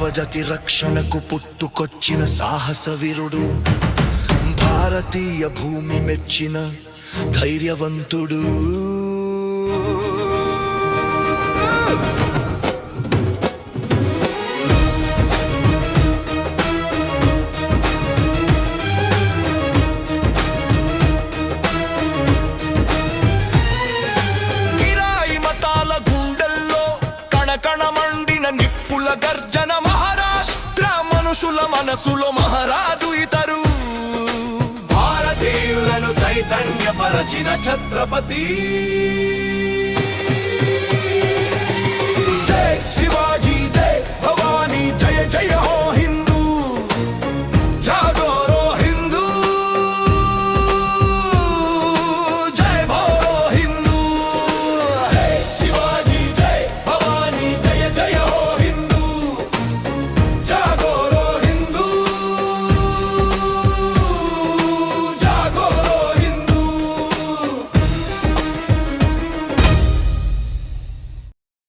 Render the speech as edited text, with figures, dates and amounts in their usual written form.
మానవజాతి రక్షణకు పుట్టుకొచ్చిన సాహస వీరుడు, భారతీయ భూమి మెచ్చిన ధైర్యవంతుడు. కిరాయి మతాల గుండెల్లో కణకణమండిన నిప్పుల గర్జన, మహారాష్ట్ర మనుషుల మనసులో మహారాజు ఇతరు. భారతీయులను చైతన్యపరచిన ఛత్రపతి.